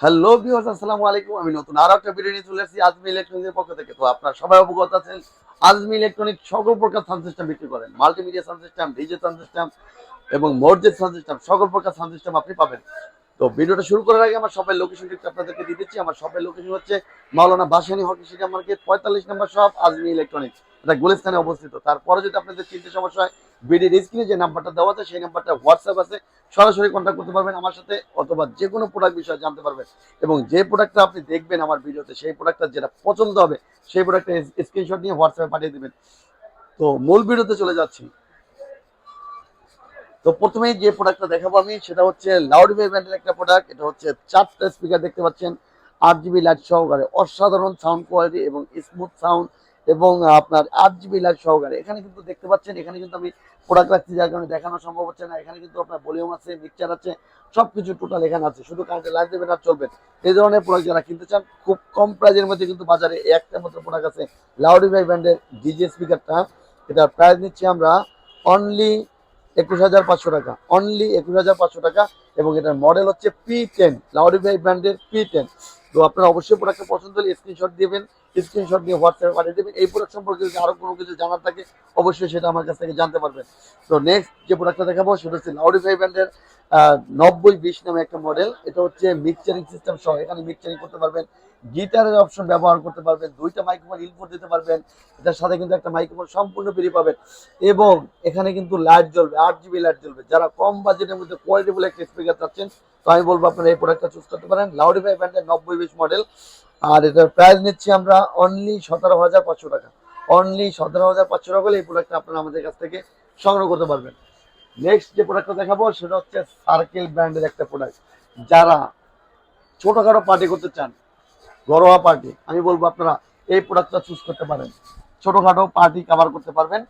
Hello viewers, আসসালামু আলাইকুম। আমি নতুন আরো একটা ভিডিও নিয়ে চলে এসেছি আজমি ইলেকট্রনিক্সের পক্ষ থেকে। তো আপনারা সবাই অবগত আছেন, আজমি ইলেকট্রনিক্স সকল প্রকার সাউন্ড সিস্টেম বিক্রি করেন। Multimedia sound system, DJ sound system এবং মর্জেট সাউন্ড সিস্টেম, সকল প্রকার সাউন্ড সিস্টেম আপনি পাবেন। তো ভিডিওটা শুরু করার আগে আমার শপের লোকেশনটি একটু আপনাদেরকে দিয়ে দিচ্ছি। আমার শপের লোকেশন হচ্ছে মাওলানা ভাসানী হকি সিটি মার্কেট 45 নম্বর শপ, আজমি ইলেকট্রনিক্স। এটা গুলিস্তানে অবস্থিত। তারপরে যদি আপনাদের চিনতে সমস্যা হয়, ভিডিওর স্ক্রিনে যে নাম্বারটা দেওয়া আছে সেই নাম্বারটা হোয়াটসঅ্যাপ আছে, সরাসরি কন্ট্যাক্ট করতে পারবেন আমার সাথে, অথবা যে কোনো প্রোডাক্ট বিষয়ে জানতে পারবেন। এবং যে প্রোডাক্টটা আপনি দেখবেন আমার ভিডিওতে, সেই প্রোডাক্টটা যেটা পছন্দ হবে সেই প্রোডাক্টটা স্ক্রিনশট নিয়ে হোয়াটসঅ্যাপে পাঠিয়ে দেবেন। তো মূল ভিডিওতে চলে যাচ্ছি। তো প্রথমেই যে প্রোডাক্টটা দেখাবো আমি, সেটা হচ্ছে লাউডওয়েভ ব্র্যান্ডের একটা প্রোডাক্ট। এটা হচ্ছে 4টা স্পিকার দেখতে পাচ্ছেন, 8 জিবি লাইট সহকারে, অসাধারণ সাউন্ড কোয়ালিটি এবং স্মুথ সাউন্ড, এবং আপনার 8 জিবি লাইট সহকারে। এখানে কিন্তু দেখতে পাচ্ছেন, এখানে কিন্তু আমি প্রোডাক্ট রাখছি যার কারণে দেখানো সম্ভব হচ্ছে না। এখানে কিন্তু আপনার ভলিউম আছে, মিক্সচার আছে, সবকিছু টোটাল এখানে আছে। শুধু কারেন্টে লাইট দেবেন আর চলবেন। এই ধরনের প্রোডাক্ট যারা কিনতে চান, খুব কম প্রাইজের মধ্যে কিন্তু বাজারে একটা মাত্র প্রোডাক্ট আছে, লাউডওয়েভ ব্র্যান্ডের ডিজে স্পিকারটা। এটা প্রাইস নিচ্ছি আমরা অনলি 21,500 টাকা, অনলি 21,500 টাকা। এবং এটার মডেল হচ্ছে P10, লাউডিফাই ব্র্যান্ডের P10। তো আপনারা অবশ্যই প্রোডাক্টটা পছন্দ হলে স্ক্রিনশট দিবেন, স্ক্রিনশট দিয়ে হোয়াটসঅ্যাপে পাঠিয়ে দেবেন। এই প্রোডাক্ট সম্পর্কে যদি আরো কোনো কিছু জানার থাকে, অবশ্যই সেটা আমার কাছ থেকে জানতে পারবেন। তো নেক্সট যে প্রোডাক্টটা দেখাবো সেটা হচ্ছে লাউডিফাই ব্র্যান্ডের 9020 নামে একটা মডেল। এটা হচ্ছে মিক্সচারিং সিস্টেম সহ, এখানে মিক্সচারিং করতে পারবেন, গিটারের অপশন ব্যবহার করতে পারবেন, 2টা মাইক্রোফোন ইনপুট দিতে পারবেন, এটার সাথে কিন্তু একটা মাইক্রোফোন সম্পূর্ণ ফ্রি পাবেন। এবং এখানে কিন্তু লাইট জ্বলবে, 8 জিবি লাইট জ্বলবে। যারা কম বাজেটের মধ্যে কোয়ালিটিফুল একটা স্পিকার চাচ্ছেন, তো আমি বলবো আপনারা এই প্রোডাক্টটা চুজ করতে পারেন, লাউডিফাই ব্র্যান্ডের 9020 মডেল। আর এটার প্রাইস নিচ্ছি আমরা অনলি 17,500 টাকা, অনলি 17,500 টাকা হলে এই প্রোডাক্টটা আপনারা আমাদের কাছ থেকে সংগ্রহ করতে পারবেন। নেক্সট যে প্রোডাক্টটা দেখাবো সেটা হচ্ছে সার্কেল ব্র্যান্ডের একটা প্রোডাক্ট। যারা ছোটখাটো পার্টি করতে চান, ঘরোয়া পার্টি, আমি বলবো আপনারা এই প্রোডাক্টটা চুজ করতে পারেন। ছোটখাটো পার্টি কভার করতে পারবেন।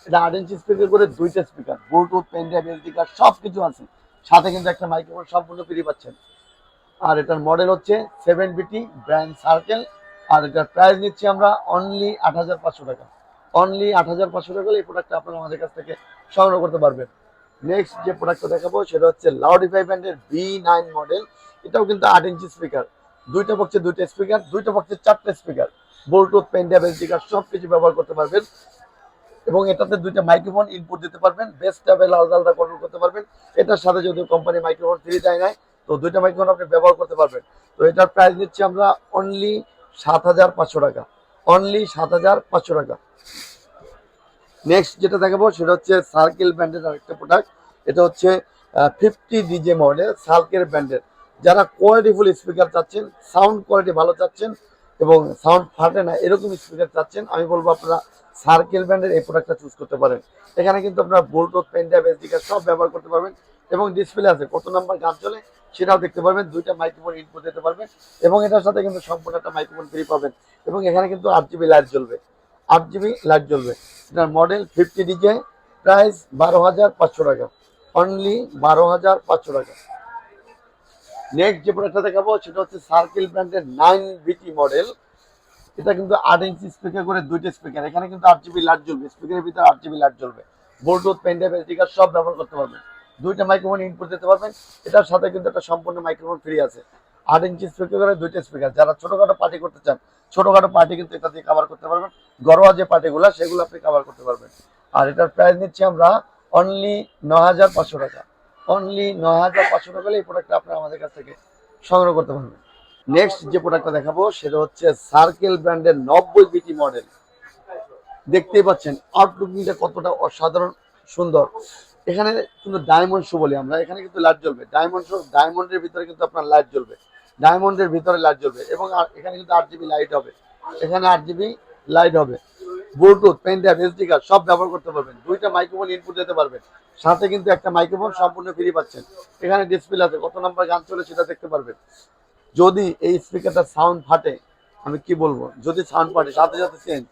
এটা 8 ইঞ্চি স্পিকার করে, 2টা speaker, Bluetooth, pen drive, SD card সব কিছু আছে, সাথে কিন্তু একটা মাইক্রোফোন সম্পূর্ণ ফ্রি পাচ্ছেন। আর এটার মডেল হচ্ছে 7BT ব্র্যান্ড সার্কেল। আর এটার প্রাইস নিচ্ছি আমরা অনলি 8,500 টাকা, অনলি 8,500 টাকা হলে এই প্রোডাক্টটা আপনারা আমাদের কাছ থেকে সংগ্রহ করতে পারবেন। নেক্সট যে প্রোডাক্টটা দেখাবো সেটা হচ্ছে লাউডিফাই ব্র্যান্ডের B9 মডেল। এটাও কিন্তু 8 ইঞ্চি স্পিকার, 2টা বক্সে 2টা স্পিকার, 2টা বক্সে 4টা speaker, Bluetooth, pen drive, SD card সব কিছু ব্যবহার করতে পারবেন। এবং এটাতে 2টা মাইক্রোফোন ইনপুট দিতে পারবেন, বেস ট্যাবেল আলাদা আলাদা কন্ট্রোল করতে পারবেন। এটার সাথে যদি কোম্পানি মাইক্রোফোন ফ্রি দেয় নাই, তো 2টা মাইক্রোফোন আপনি ব্যবহার করতে পারবেন। তো এটার প্রাইস দিচ্ছি আমরা অনলি 7,500 টাকা, অনলি 7,500 টাকা। নেক্সট যেটা দেখাবো সেটা হচ্ছে সার্কেল ব্র্যান্ডের আরেকটা প্রোডাক্ট। এটা হচ্ছে 50 DJ মডেল, সার্কেল ব্র্যান্ডের। যারা কোয়ালিটিফুল স্পিকার চাচ্ছেন, সাউন্ড কোয়ালিটি ভালো চাচ্ছেন এবং সাউন্ড ফাটে না এরকম স্পিকার চাচ্ছেন, আমি বলবো আপনারা সার্কেল ব্র্যান্ডের এই প্রোডাক্টটা চুজ করতে পারেন। এখানে কিন্তু আপনারা Bluetooth, pen drive, SD card সব ব্যবহার করতে পারবেন। এবং ডিসপ্লে আছে, কত নাম্বার গান চলে সেটাও দেখতে পারবেন, 2টা মাইক্রোফোন ইনপুট দিতে পারবেন। এবং এটার সাথে কিন্তু সম্পূর্ণ একটা মাইক্রোফোন ফ্রি পাবেন। এবং এখানে কিন্তু 8 জিবি লাইট জ্বলবে, 8 জিবি লাইট জ্বলবে। এটার মডেল 50 DJ, প্রাইস 12,500 টাকা, অনলি 12,500 টাকা। নেক্সট যে প্রোডাক্টটা দেখাবো সেটা হচ্ছে সার্কেল ব্র্যান্ডের 9BT মডেল। এটা কিন্তু 8 ইঞ্চি স্পিকার করে, 2টা স্পিকার, এখানে কিন্তু 8 জিবি লাইট জ্বলবে, স্পিকারের ভিতরে 8 জিবি লাইট জ্বলবে, Bluetooth, pen drive, SD card সব ব্যবহার করতে পারবেন, 2টা মাইক্রোফোন ইনপুট দিতে পারবেন। এটার সাথে কিন্তু একটা সম্পূর্ণ মাইক্রোফোন ফ্রি আছে। 8 ইঞ্চি স্পিকার করে, 2টা স্পিকার। যারা ছোটখাটো পার্টি করতে চান, ছোটখাটো পার্টি কিন্তু এটা দিয়ে কভার করতে পারবেন। ঘরোয়া যে পার্টিগুলো সেগুলো আপনি কভার করতে পারবেন। আর এটার প্রাইস নিচ্ছি আমরা অনলি 9,500 টাকা, অনলি 9,500 টাকা হলে এই প্রোডাক্টটা আপনারা আমাদের কাছ থেকে সংগ্রহ করতে পারবেন। নেক্সট যে প্রোডাক্টটা দেখাবো সেটা হচ্ছে সার্কেল ব্র্যান্ডের 90BT মডেল। দেখতেই পাচ্ছেন আউটলুকিংটা কতটা অসাধারণ সুন্দর। এখানে কিন্তু ডায়মন্ড শো বলি আমরা, এখানে কিন্তু লাইট জ্বলবে, ডায়মন্ড শো, ডায়মন্ডের ভিতরে কিন্তু আপনার লাইট জ্বলবে, ডায়মন্ডের ভিতরে লাইট জ্বলবে। এবং এখানে কিন্তু 8 জিবি লাইট হবে, এখানে 8 জিবি লাইট হবে, Bluetooth, pen drive, SD card সব ব্যবহার করতে পারবেন, 2টা মাইক্রোফোন ইনপুট দিতে পারবেন, সাথে কিন্তু একটা মাইক্রোফোন সম্পূর্ণ ফ্রি পাচ্ছেন। এখানে ডিসপ্লে আছে, কত নাম্বার গান চলে সেটা দেখতে পারবেন। যদি এই স্পিকারটা সাউন্ড ফাটে, আমি কি বলবো, যদি সাউন্ড ফাটে সাথে সাথে চেঞ্জ,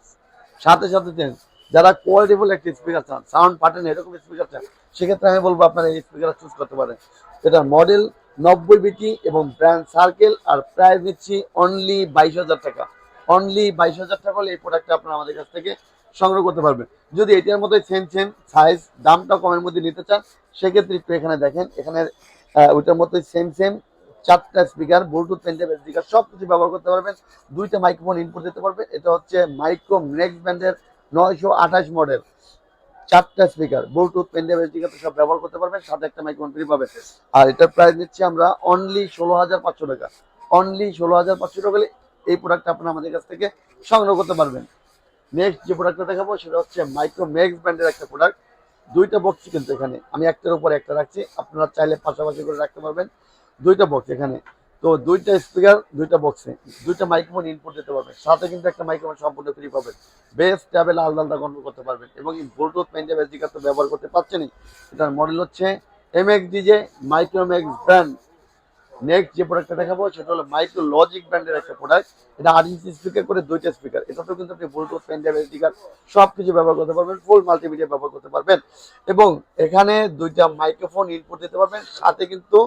সাথে সাথে চেঞ্জ। যারা কোয়ালিটিফুল একটা স্পিকার চান, সাউন্ড ফাটে না এরকম স্পিকার চান, সেক্ষেত্রে আমি বলবো আপনারা এই স্পিকার চুজ করতে পারেন। এটা মডেল 90BT এবং ব্র্যান্ড সার্কেল। আর প্রাইস নিচ্ছি অনলি 22,000 টাকা, অনলি 22,000 টাকা হলে এই প্রোডাক্টটা আপনারা আমাদের কাছ থেকে সংগ্রহ করতে পারবেন। যদি এটার মধ্যে সেম সেম সাইজ, দামটাও কমের মধ্যে নিতে চান, সেক্ষেত্রে একটু এখানে দেখেন, এখানে ওইটার মধ্যে সেম সেম 4টা স্পিকার, ব্লুটুথ, পেনড্রাইভ, স্পিকার সবকিছু ব্যবহার করতে পারবেন। 2টা মাইক্রোফোন ইনপুট দিতে পারবেন। এটা হচ্ছে মাইক্রো নেক্সট ব্র্যান্ডের 928 মডেল, 4টা স্পিকার, ব্লুটুথ, পেনড্রাইভ, স্পিকার সব ব্যবহার করতে পারবেন, সাথে একটা মাইক্রোফোন ফ্রি পাবেন। আর এটার প্রাইস নিচ্ছি আমরা অনলি 16,500 টাকা। অনলি 16,500 টাকা হলে এই প্রোডাক্টটা আপনারা আমাদের কাছ থেকে সংগ্রহ করতে পারবেন। নেক্সট যে প্রোডাক্টটা দেখাবো সেটা হচ্ছে মাইক্রো ম্যাক্স ব্র্যান্ডের একটা প্রোডাক্ট। 2টা বক্স কিন্তু এখানে আমি একটার উপর একটা রাখছি, আপনারা চাইলে পাশাপাশি করে রাখতে পারবেন। 2টা বক্স এখানে, তো 2টা স্পিকার, 2টা বক্সে 2টা মাইক্রোফোন ইনপুট দিতে পারবেন, সাথে কিন্তু একটা মাইক্রোফোন সম্পূর্ণ ফ্রি পাবেন। বেস ট্যাবেল আলাদা আলাদা কন্ট্রোল করতে পারবেন এবং ব্লুটুথ, পেনড্রাইভ, স্পিকার তো ব্যবহার করতে পারছেনই। এটার মডেল হচ্ছে MXDJ মাইক্রোম্যাক্স ব্র্যান্ড। নেক্সট যে প্রোডাক্টটা দেখাবো সেটা হলো মাইক্রো লজিক ব্র্যান্ডের একটা প্রোডাক্ট। এটা 8 ইঞ্চি স্পিকার করে 2টা স্পিকার, এটাতেও কিন্তু আপনি ব্লুটুথ, পেনড্রাইভ, স্পিকার সবকিছু ব্যবহার করতে পারবেন, ফুল মাল্টিমিডিয়া ব্যবহার করতে পারবেন এবং এখানে 2টা মাইক্রোফোন ইনপুট দিতে পারবেন, সাথে কিন্তু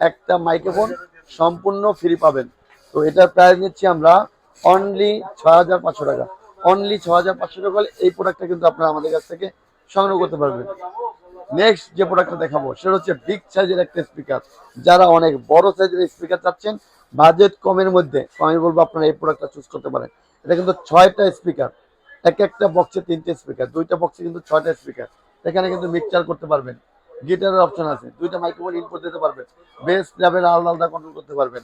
একটা মাইক্রোফোন সম্পূর্ণ ফ্রি পাবেন। তো এটার প্রাইস নিচ্ছি আমরা অনলি 6,500 টাকা। অনলি 6,500 টাকা হলে এই প্রোডাক্টটা কিন্তু আপনারা আমাদের কাছ থেকে সংগ্রহ করতে পারবেন। নেক্সট যে প্রোডাক্টটা দেখাবো সেটা হচ্ছে বিগ সাইজের একটা স্পিকার। যারা অনেক বড় সাইজের স্পিকার চাচ্ছেন বাজেট কমের মধ্যে, আমি বলবো আপনারা এই প্রোডাক্টটা চুজ করতে পারেন। এটা কিন্তু 6টা স্পিকার, একটা বক্সে 3টে স্পিকার, 2টা বক্সে কিন্তু 6টা স্পিকার। এখানে কিন্তু মিক্সচার করতে পারবেন, গিটারের অপশন আছে, 2টা মাইক্রোফোন ইনপুট দিতে পারবেন, বেস লেভেল আলাদা আলাদা কন্ট্রোল করতে পারবেন।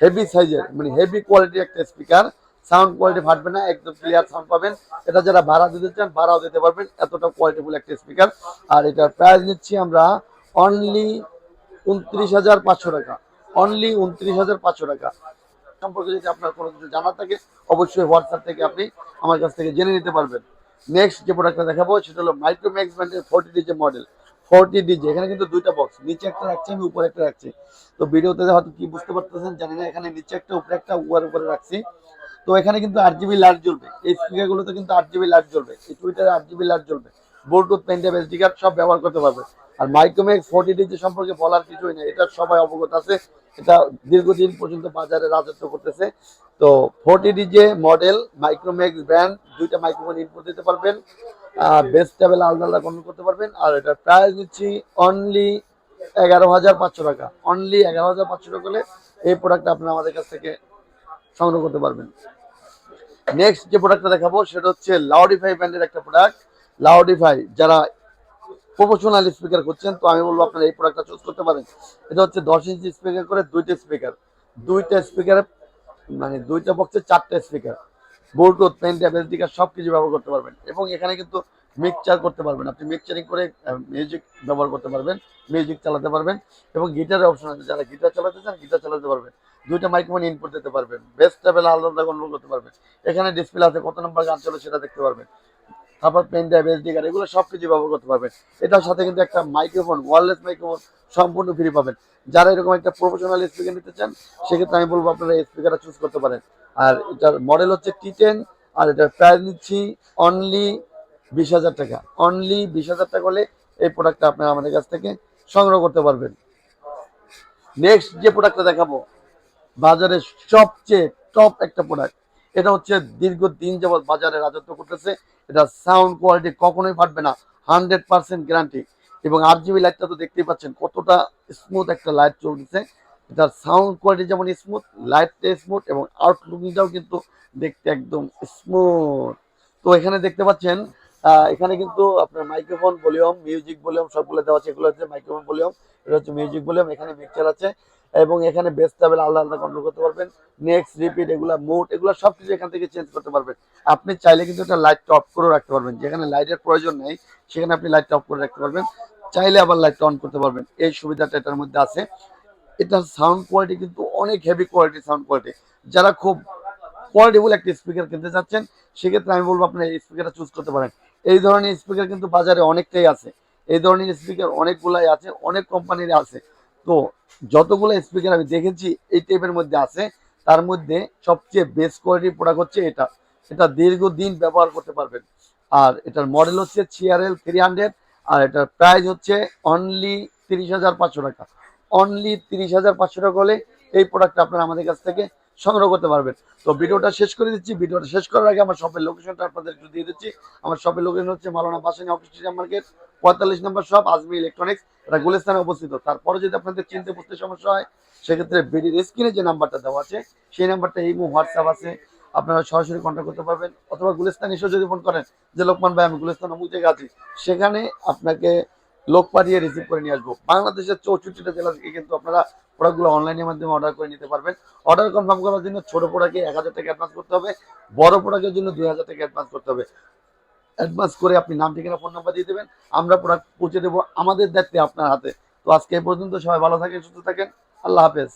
হেভি সাইজের মানে হেভি কোয়ালিটির একটা স্পিকার, সাউন্ড কোয়ালিটি ফাটবে না, একদম ক্লিয়ার সাউন্ড পাবেন। এটা যারা ভাড়া দিতে চান ভাড়াও দিতে পারবেন, এতটা কোয়ালিটিফুল একটা স্পিকার। আর এটার প্রাইস নিচ্ছি আমরা অনলি 29,500 টাকা। অনলি 29,500 টাকা। সম্পর্কে যদি আপনার কোনো কিছু জানার থাকে অবশ্যই হোয়াটসঅ্যাপ থেকে আপনি আমার কাছ থেকে জেনে নিতে পারবেন। নেক্সট যে প্রোডাক্টটা দেখাবো সেটা হলো মাইক্রোম্যাক্স ব্র্যান্ডের 40DJ মডেল। 40DJ এখানে কিন্তু 2টা বক্স, নিচে একটা রাখছি আমি, উপরে একটা রাখছি। তো ভিডিওতে হয়তো কি বুঝতে পারতেছেন জানি না, এখানে নিচে একটা উপরে একটা, উপরে রাখছি। তো এখানে কিন্তু 8GB লাইট জ্বলবে, এই স্পিকারগুলোতে কিন্তু 8GB লাইট জ্বলবে, এই টুইটারে 8GB লাইট জ্বলবে, ব্লুটুথ, পেনড্রাইভ, এসডি কার্ড সব ব্যবহার করতে পারবে। আর মাইক্রোম্যাক্স 40DJ সম্পর্কে বলার কিছুই নেই, এটা সবাই অবগত আছে, এটা দীর্ঘদিন পর্যন্ত বাজারে রাজত্ব করতেছে। তো 40DJ মডেল মাইক্রোম্যাক্স ব্র্যান্ড, 2টা মাইক্রোফোন ইনপুট দিতে পারবেন, বেস টেবিল আলাদা আলাদা কন্ট্রোল করতে পারবেন। আর এটার প্রাইস দিচ্ছি অনলি 11,500 টাকা। অনলি 11,500 টাকা হলে এই প্রোডাক্টটা আপনারা আমাদের কাছ থেকে সংগ্রহ করতে পারবেন। নেক্সট যে প্রোডাক্টটা দেখাবো সেটা হচ্ছে লাউডিফাই ব্র্যান্ডের একটা প্রোডাক্ট। লাউডিফাই যারা প্রফেশনাল স্পিকার করছেন তো আমি বলবো আপনারা এই প্রোডাক্টটা চুজ করতে পারেন। এটা হচ্ছে 10 ইঞ্চি স্পিকার করে 2টা স্পিকার, 2টা স্পিকারে মানে 2টা বক্সে 4টা speaker, Bluetooth, pen drive, SD card সবকিছু ব্যবহার করতে পারবেন এবং এখানে কিন্তু মিক্সচার করতে পারবেন, আপনি মিক্সচারিং করে মিউজিক ব্যবহার করতে পারবেন, মিউজিক চালাতে পারবেন এবং গিটারের অপশন আছে, যারা গিটার চালাতে চান গিটার চালাতে পারবেন। 2টা মাইক্রোফোন ইনপুট দিতে পারবেন, বেস টেবিল আলাদা কন্ট্রোল করতে পারবেন। এখানে ডিসপ্লে আছে, কত নম্বর গান চলে সেটা দেখতে পারবেন। তারপর পেন ড্রাইভ, এসডি কার্ড এগুলো সবকিছু ব্যবহার করতে পারবেন। এটার সাথে কিন্তু একটা মাইক্রোফোন, ওয়্যারলেস মাইক্রোফোন সম্পূর্ণ ফ্রি পাবেন। যারা এরকম একটা প্রফেশনাল স্পিকার নিতে চান সেক্ষেত্রে আমি বলবো আপনারা এই স্পিকারটা চুজ করতে পারেন। আর এটার মডেল হচ্ছে T10। আর এটার প্রাইস নিচ্ছি অনলি 20,000 টাকা। অনলি 20,000 টাকা হলে এই প্রোডাক্টটা আপনারা আমাদের কাছ থেকে সংগ্রহ করতে পারবেন। নেক্সট যে প্রোডাক্টটা দেখাবো বাজারের সবচেয়ে টপ একটা প্রোডাক্ট। এটা হচ্ছে দীর্ঘদিন যাবৎ বাজারে রাজত্ব করতেছে। এটা সাউন্ড কোয়ালিটি কখনোই ফাটবে না, 100% গ্যারান্টি। এবং 8GB লাইটটা তো দেখতেই পাচ্ছেন কতটা স্মুথ একটা লাইট চলতেছে। এটার সাউন্ড কোয়ালিটি যেমন স্মুথ, লাইটটা স্মুথ এবং আউটলুকিংটাও কিন্তু দেখতে একদম স্মুথ। তো এখানে দেখতে পাচ্ছেন এখানে কিন্তু আপনার মাইক্রোফোন ভলিউম, মিউজিক ভলিউম সবগুলো দেওয়া আছে। এগুলো হচ্ছে মাইক্রোফোন ভলিউম, এটা হচ্ছে মিউজিক ভলিউম, এখানে মিক্সচার আছে এবং এখানে বেস টেবিল আলাদা আলাদা কন্ট্রোল করতে পারবেন। নেক্সট, রিপিট, এগুলা মুড, এগুলো সবকিছু এখান থেকে চেঞ্জ করতে পারবেন। আপনি চাইলে কিন্তু এটা লাইট অফ করে রাখতে পারবেন, যেখানে লাইটের প্রয়োজন নেই সেখানে আপনি লাইট অফ করে রাখতে পারবেন, চাইলে আবার লাইট অন করতে পারবেন। এই সুবিধাটা এটার মধ্যে আছে। এটার সাউন্ড কোয়ালিটি কিন্তু অনেক হেভি কোয়ালিটি সাউন্ড কোয়ালিটি। যারা খুব কোয়ালিটিফুল একটা স্পিকার কিনতে চাচ্ছেন সেক্ষেত্রে আমি বলবো আপনারা এই স্পিকারটা চুজ করতে পারেন। এই ধরনের স্পিকার কিন্তু বাজারে অনেকটাই আছে, এই ধরনের স্পিকার অনেকগুলাই আছে, অনেক কোম্পানির আছে। তো যতগুলো স্পিকার আমি দেখেছি এই টাইপের মধ্যে আছে, তার মধ্যে সবচেয়ে বেস্ট কোয়ালিটির প্রোডাক্ট হচ্ছে এটা। এটা দীর্ঘদিন ব্যবহার করতে পারবেন। আর এটার মডেল হচ্ছে CRL 300। আর এটার প্রাইস হচ্ছে অনলি 30,500 টাকা। অনলি 30,500 টাকা হলে এই প্রোডাক্টটা আপনারা আমাদের কাছ থেকে সংগ্রহ করতে পারবেন। তো ভিডিওটা শেষ করে দিচ্ছি। ভিডিওটা শেষ করার আগে আমার শপের লোকেশনটা আপনাদের একটু দিয়ে দিচ্ছি। আমার শপের লোকেশন হচ্ছে মাওলানা ভাসানী অফিস স্টেডিয়াম মার্কেট, 45 নম্বর শপ আজমি ইলেকট্রনিক্স, এটা গুলিস্তানে অবস্থিত। তারপরে যদি আপনাদের চিনতে বুঝতে সমস্যা হয়, সেক্ষেত্রে ভিডিওর স্ক্রিনে যে নাম্বারটা দেওয়া আছে সেই নাম্বারটা ইমো হোয়াটসঅ্যাপ আছে, আপনারা সরাসরি কন্ট্যাক্ট করতে পারবেন। অথবা গুলিস্তান এসেও যদি ফোন করেন যে লোকমান ভাই আমি গুলিস্তান অমুক জায়গায় আছি, সেখানে আপনাকে লোক পাঠিয়ে রিসিভ করে নিয়ে আসবো। বাংলাদেশের 64টা জেলা থেকে কিন্তু আপনারা প্রোডাক্টগুলো অনলাইনের মাধ্যমে অর্ডার করে নিতে পারবেন। অর্ডার কনফার্ম করার জন্য ছোট প্রোডাক্টে 1000 টাকা অ্যাডভান্স করতে হবে, বড় প্রোডাক্টের জন্য 2000 টাকা অ্যাডভান্স করতে হবে। অ্যাডভান্স করে আপনি নাম ঠিকানা ফোন নাম্বার দিয়ে দেবেন, আমরা প্রোডাক্ট পৌঁছে দেবো, আমাদের দায়িত্বে আপনার হাতে। তো আজকে এই পর্যন্ত, সবাই ভালো থাকেন, সুস্থ থাকেন, আল্লাহ হাফেজ।